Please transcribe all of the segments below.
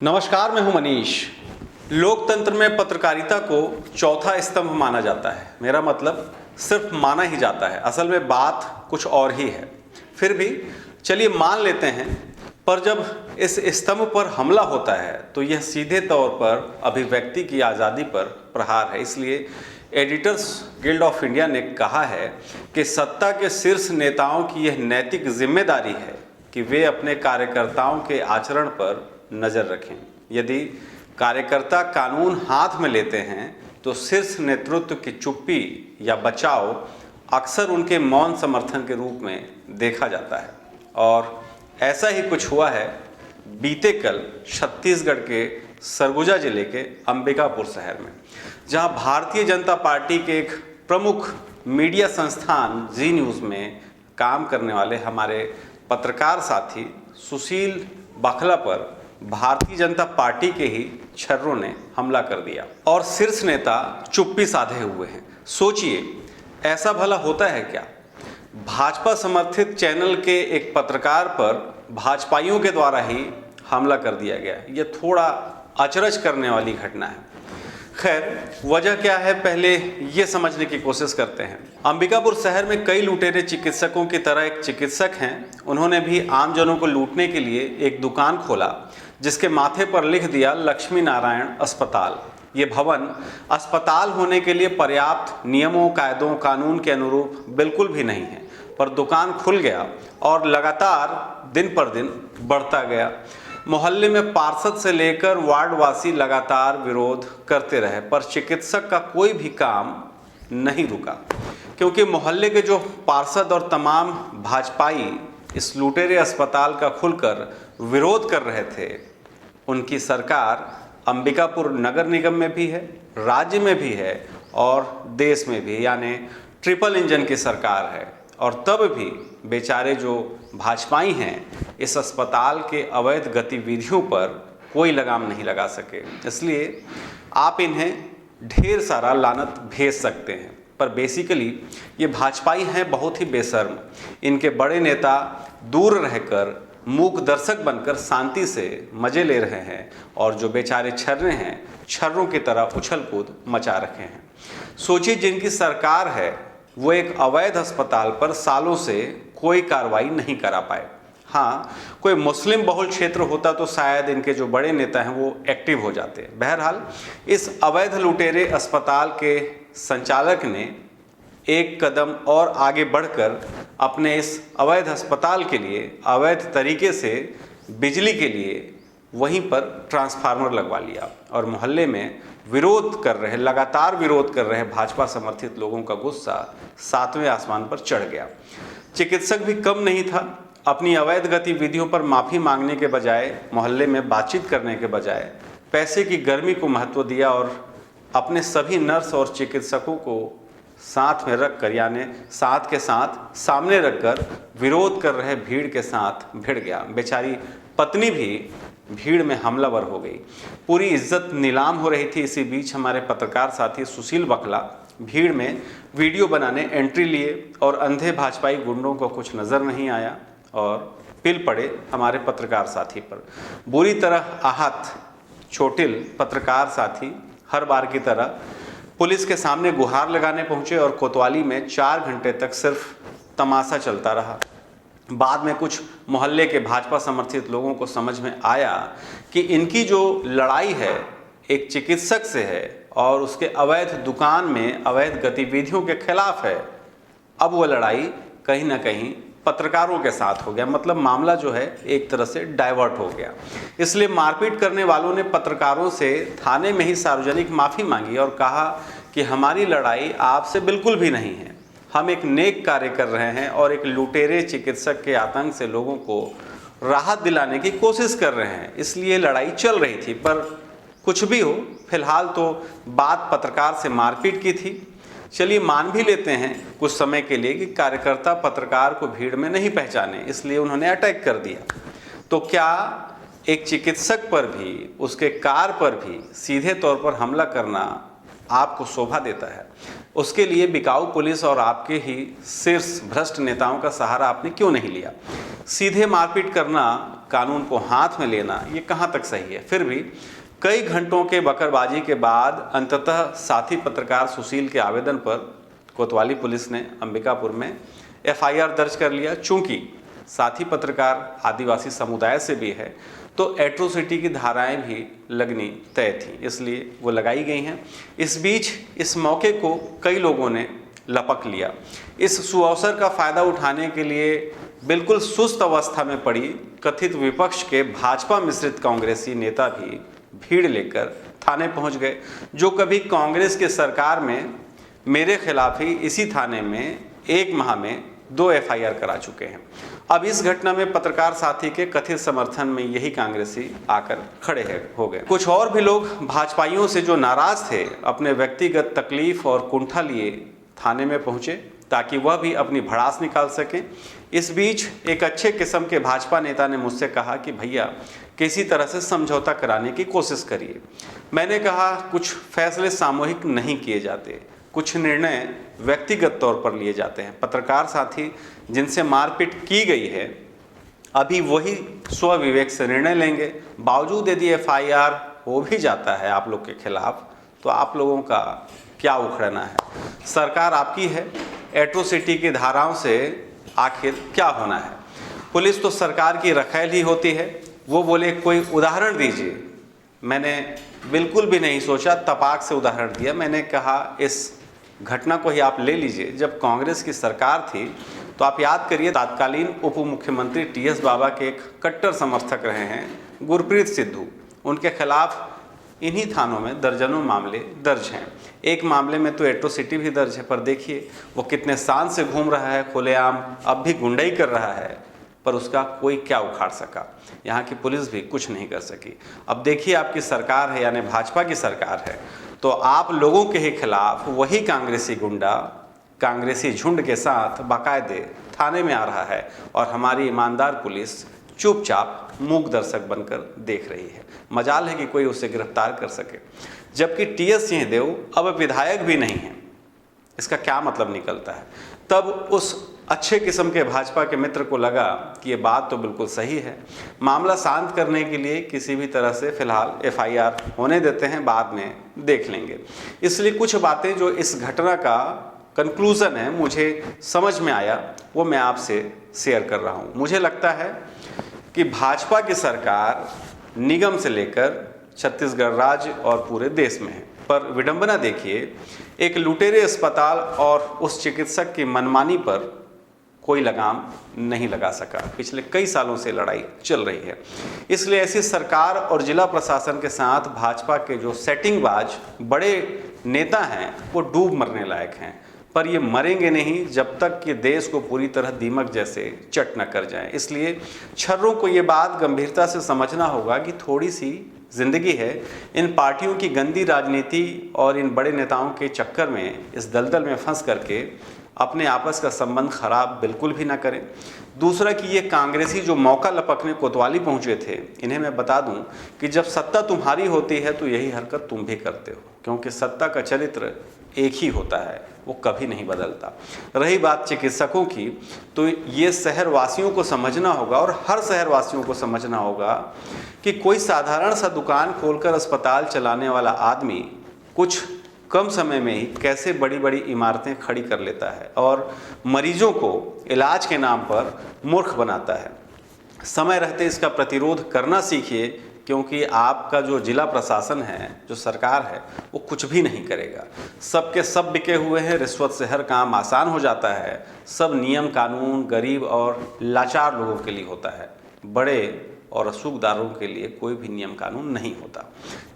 नमस्कार, मैं हूं मनीष। लोकतंत्र में पत्रकारिता को चौथा स्तंभ माना जाता है। मेरा मतलब सिर्फ माना ही जाता है, असल में बात कुछ और ही है। फिर भी चलिए मान लेते हैं, पर जब इस स्तंभ पर हमला होता है तो यह सीधे तौर पर अभिव्यक्ति की आज़ादी पर प्रहार है। इसलिए एडिटर्स गिल्ड ऑफ इंडिया ने कहा है कि सत्ता के शीर्ष नेताओं की यह नैतिक जिम्मेदारी है कि वे अपने कार्यकर्ताओं के आचरण पर नज़र रखें। यदि कार्यकर्ता कानून हाथ में लेते हैं तो शीर्ष नेतृत्व की चुप्पी या बचाव अक्सर उनके मौन समर्थन के रूप में देखा जाता है। और ऐसा ही कुछ हुआ है बीते कल छत्तीसगढ़ के सरगुजा जिले के अंबिकापुर शहर में, जहां भारतीय जनता पार्टी के एक प्रमुख मीडिया संस्थान जी न्यूज़ में काम करने वाले हमारे पत्रकार साथी सुशील बखला पर भारतीय जनता पार्टी के ही छर्रों ने हमला कर दिया और शीर्ष नेता चुप्पी साधे हुए हैं। सोचिए, ऐसा भला होता है क्या? भाजपा समर्थित चैनल के एक पत्रकार पर भाजपाइयों के द्वारा ही हमला कर दिया गया। यह थोड़ा अचरज करने वाली घटना है। खैर, वजह क्या है, पहले ये समझने की कोशिश करते हैं। अंबिकापुर शहर में कई लुटेरे चिकित्सकों की तरह एक चिकित्सक हैं। उन्होंने भी आमजनों को लूटने के लिए एक दुकान खोला जिसके माथे पर लिख दिया लक्ष्मी नारायण अस्पताल। ये भवन अस्पताल होने के लिए पर्याप्त नियमों, कायदों, कानून के अनुरूप बिल्कुल भी नहीं है, पर दुकान खुल गया और लगातार दिन पर दिन बढ़ता गया। मोहल्ले में पार्षद से लेकर वार्डवासी लगातार विरोध करते रहे, पर चिकित्सक का कोई भी काम नहीं रुका, क्योंकि मोहल्ले के जो पार्षद और तमाम भाजपाई इस लुटेरे अस्पताल का खुलकर विरोध कर रहे थे। उनकी सरकार अंबिकापुर नगर निगम में भी है, राज्य में भी है और देश में भी, यानी ट्रिपल इंजन की सरकार है। और तब भी बेचारे जो भाजपाई हैं इस अस्पताल के अवैध गतिविधियों पर कोई लगाम नहीं लगा सके। इसलिए आप इन्हें ढेर सारा लानत भेज सकते हैं, पर बेसिकली ये भाजपाई हैं बहुत ही बेशर्म। इनके बड़े नेता दूर रहकर मूक दर्शक बनकर शांति से मजे ले रहे हैं और जो बेचारे छर्रे हैं छर्रों की तरह उछल कूद मचा रखे हैं। सोचिए, जिनकी सरकार है वो एक अवैध अस्पताल पर सालों से कोई कार्रवाई नहीं करा पाए। हाँ, कोई मुस्लिम बहुल क्षेत्र होता तो शायद इनके जो बड़े नेता हैं वो एक्टिव हो जाते। बहरहाल, इस अवैध लुटेरे अस्पताल के संचालक ने एक कदम और आगे बढ़कर अपने इस अवैध अस्पताल के लिए अवैध तरीके से बिजली के लिए वहीं पर ट्रांसफार्मर लगवा लिया और मोहल्ले में विरोध कर रहे, लगातार विरोध कर रहे भाजपा समर्थित लोगों का गुस्सा 7वें आसमान पर चढ़ गया। चिकित्सक भी कम नहीं था। अपनी अवैध गतिविधियों पर माफ़ी मांगने के बजाय, मोहल्ले में बातचीत करने के बजाय पैसे की गर्मी को महत्व दिया और अपने सभी नर्स और चिकित्सकों को साथ में रखकर, यानी साथ के साथ सामने रखकर विरोध कर रहे भीड़ के साथ भिड़ गया। बेचारी पत्नी भी भीड़ में हमलावर हो गई। पूरी इज्जत नीलाम हो रही थी। इसी बीच हमारे पत्रकार साथी सुशील बखला भीड़ में वीडियो बनाने एंट्री लिए और अंधे भाजपाई गुंडों को कुछ नज़र नहीं आया और पिल पड़े हमारे पत्रकार साथी पर। बुरी तरह आहत चोटिल पत्रकार साथी हर बार की तरह पुलिस के सामने गुहार लगाने पहुंचे और कोतवाली में 4 घंटे तक सिर्फ तमाशा चलता रहा। बाद में कुछ मोहल्ले के भाजपा समर्थित लोगों को समझ में आया कि इनकी जो लड़ाई है एक चिकित्सक से है और उसके अवैध दुकान में अवैध गतिविधियों के खिलाफ है। अब वह लड़ाई कहीं ना कहीं पत्रकारों के साथ हो गया, मतलब मामला जो है एक तरह से डाइवर्ट हो गया। इसलिए मारपीट करने वालों ने पत्रकारों से थाने में ही सार्वजनिक माफ़ी मांगी और कहा कि हमारी लड़ाई आपसे बिल्कुल भी नहीं है, हम एक नेक कार्य कर रहे हैं और एक लुटेरे चिकित्सक के आतंक से लोगों को राहत दिलाने की कोशिश कर रहे हैं, इसलिए लड़ाई चल रही थी। पर कुछ भी हो, फिलहाल तो बात पत्रकार से मारपीट की थी। चलिए मान भी लेते हैं कुछ समय के लिए कि कार्यकर्ता पत्रकार को भीड़ में नहीं पहचाने, इसलिए उन्होंने अटैक कर दिया। तो क्या एक चिकित्सक पर भी, उसके कार पर भी सीधे तौर पर हमला करना आपको शोभा देता है? उसके लिए बिकाऊ पुलिस और आपके ही शीर्ष भ्रष्ट नेताओं का सहारा आपने क्यों नहीं लिया? सीधे मारपीट करना कानून को हाथ में लेना, ये कहाँ तक सही है। फिर भी कई घंटों के बकरबाजी के बाद अंततः साथी पत्रकार सुशील के आवेदन पर कोतवाली पुलिस ने अंबिकापुर में एफआईआर दर्ज कर लिया। चूंकि साथी पत्रकार आदिवासी समुदाय से भी है तो एट्रोसिटी की धाराएं भी लगनी तय थी, इसलिए वो लगाई गई हैं। इस बीच इस मौके को कई लोगों ने लपक लिया। इस सुअवसर का फायदा उठाने के लिए बिल्कुल सुस्त अवस्था में पड़ी कथित विपक्ष के भाजपा मिश्रित कांग्रेसी नेता भी भीड़ लेकर थाने पहुंच गए, जो कभी कांग्रेस के सरकार में मेरे खिलाफ ही इसी थाने में 1 माह में 2 एफआईआर करा चुके हैं। अब इस घटना में पत्रकार साथी के कथित समर्थन में यही कांग्रेसी आकर खड़े हो गए। कुछ और भी लोग भाजपाइयों से जो नाराज थे अपने व्यक्तिगत तकलीफ और कुंठा लिए थाने में पहुंचे ताकि वह भी अपनी भड़ास निकाल सकें। इस बीच एक अच्छे किस्म के भाजपा नेता ने मुझसे कहा कि भैया किसी तरह से समझौता कराने की कोशिश करिए। मैंने कहा कुछ फैसले सामूहिक नहीं किए जाते, कुछ निर्णय व्यक्तिगत तौर पर लिए जाते हैं। पत्रकार साथी जिनसे मारपीट की गई है अभी वही स्वविवेक से निर्णय लेंगे। बावजूद यदि एफआईआर हो भी जाता है आप लोग के खिलाफ तो आप लोगों का क्या उखड़ना है। सरकार आपकी है, एट्रोसिटी की धाराओं से आखिर क्या होना है। पुलिस तो सरकार की रखैल ही होती है। वो बोले कोई उदाहरण दीजिए, मैंने बिल्कुल भी नहीं सोचा, तपाक से उदाहरण दिया। मैंने कहा इस घटना को ही आप ले लीजिए। जब कांग्रेस की सरकार थी तो आप याद करिए तात्कालीन उप मुख्यमंत्री टीएस बाबा के एक कट्टर समर्थक रहे हैं गुरप्रीत सिद्धू, उनके खिलाफ इन्हीं थानों में दर्जनों मामले दर्ज हैं। एक मामले में तो एट्रोसिटी भी दर्ज है, पर देखिए वो कितने शान से घूम रहा है, खुलेआम अब भी गुंडाई कर रहा है, पर उसका कोई क्या उखाड़ सका। यहाँ की पुलिस भी कुछ नहीं कर सकी। अब देखिए आपकी सरकार है, यानी भाजपा की सरकार है, तो आप लोगों के ही खिलाफ वही कांग्रेसी गुंडा कांग्रेसी झुंड के साथ बाकायदे थाने में आ रहा है और हमारी ईमानदार पुलिस चुपचाप मूक दर्शक बनकर देख रही है। मजाल है कि कोई उसे गिरफ्तार कर सके, जबकि टीएस सिंहदेव अब विधायक भी नहीं है। इसका क्या मतलब निकलता है। तब उस अच्छे किस्म के भाजपा के मित्र को लगा कि ये बात तो बिल्कुल सही है, मामला शांत करने के लिए किसी भी तरह से फिलहाल एफआईआर होने देते हैं, बाद में देख लेंगे। इसलिए कुछ बातें जो इस घटना का कंक्लूजन है मुझे समझ में आया वो मैं आपसे शेयर कर रहा हूँ। मुझे लगता है कि भाजपा की सरकार निगम से लेकर छत्तीसगढ़ राज्य और पूरे देश में है, पर विडंबना देखिए एक लुटेरे अस्पताल और उस चिकित्सक की मनमानी पर कोई लगाम नहीं लगा सका। पिछले कई सालों से लड़ाई चल रही है। इसलिए ऐसी सरकार और जिला प्रशासन के साथ भाजपा के जो सेटिंगबाज बड़े नेता हैं वो डूब मरने लायक हैं, पर ये मरेंगे नहीं जब तक कि देश को पूरी तरह दीमक जैसे चट न कर जाए। इसलिए छर्रों को ये बात गंभीरता से समझना होगा कि थोड़ी सी जिंदगी है। इन पार्टियों की गंदी राजनीति और इन बड़े नेताओं के चक्कर में इस दलदल में फंस करके अपने आपस का संबंध खराब बिल्कुल भी ना करें। दूसरा कि ये कांग्रेसी जो मौका लपकने कोतवाली पहुंचे थे, इन्हें मैं बता दूं कि जब सत्ता तुम्हारी होती है तो यही हरकत तुम भी करते हो, क्योंकि सत्ता का चरित्र एक ही होता है, वो कभी नहीं बदलता। रही बात चिकित्सकों की, तो ये शहरवासियों को समझना होगा और हर शहरवासियों को समझना होगा कि कोई साधारण सा दुकान खोलकर अस्पताल चलाने वाला आदमी कुछ कम समय में ही कैसे बड़ी बड़ी इमारतें खड़ी कर लेता है और मरीजों को इलाज के नाम पर मूर्ख बनाता है। समय रहते इसका प्रतिरोध करना सीखिए, क्योंकि आपका जो जिला प्रशासन है, जो सरकार है, वो कुछ भी नहीं करेगा। सबके सब बिके हुए हैं, रिश्वत से हर काम आसान हो जाता है। सब नियम कानून गरीब और लाचार लोगों के लिए होता है, बड़े और रसूखदारों के लिए कोई भी नियम कानून नहीं होता,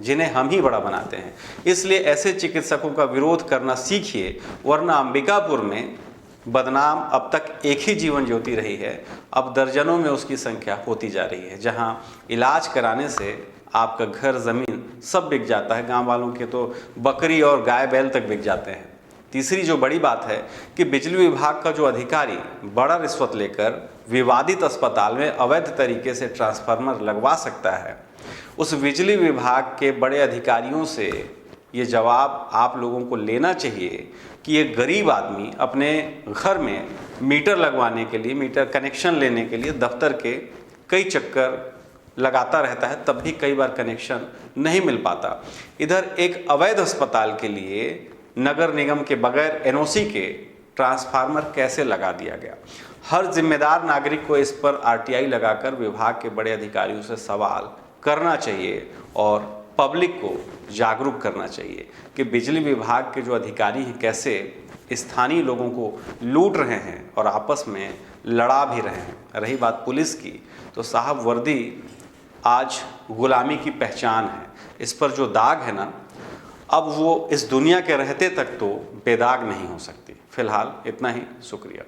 जिन्हें हम ही बड़ा बनाते हैं। इसलिए ऐसे चिकित्सकों का विरोध करना सीखिए, वरना अंबिकापुर में बदनाम अब तक एक ही जीवन ज्योति रही है, अब दर्जनों में उसकी संख्या होती जा रही है, जहां इलाज कराने से आपका घर ज़मीन सब बिक जाता है। गांव वालों के तो बकरी और गाय बैल तक बिक जाते हैं। तीसरी जो बड़ी बात है कि बिजली विभाग का जो अधिकारी बड़ा रिश्वत लेकर विवादित अस्पताल में अवैध तरीके से ट्रांसफार्मर लगवा सकता है, उस बिजली विभाग के बड़े अधिकारियों से ये जवाब आप लोगों को लेना चाहिए कि ये गरीब आदमी अपने घर में मीटर लगवाने के लिए, मीटर कनेक्शन लेने के लिए दफ्तर के कई चक्कर लगाता रहता है, तब भी कई बार कनेक्शन नहीं मिल पाता। इधर एक अवैध अस्पताल के लिए नगर निगम के बगैर एनओसी के ट्रांसफार्मर कैसे लगा दिया गया। हर जिम्मेदार नागरिक को इस पर आरटीआई लगाकर विभाग के बड़े अधिकारियों से सवाल करना चाहिए और पब्लिक को जागरूक करना चाहिए कि बिजली विभाग के जो अधिकारी हैं कैसे स्थानीय लोगों को लूट रहे हैं और आपस में लड़ा भी रहे हैं। रही बात पुलिस की, तो साहब वर्दी आज गुलामी की पहचान है। इस पर जो दाग है ना, अब वो इस दुनिया के रहते तक तो बेदाग नहीं हो सकती। फिलहाल इतना ही, शुक्रिया।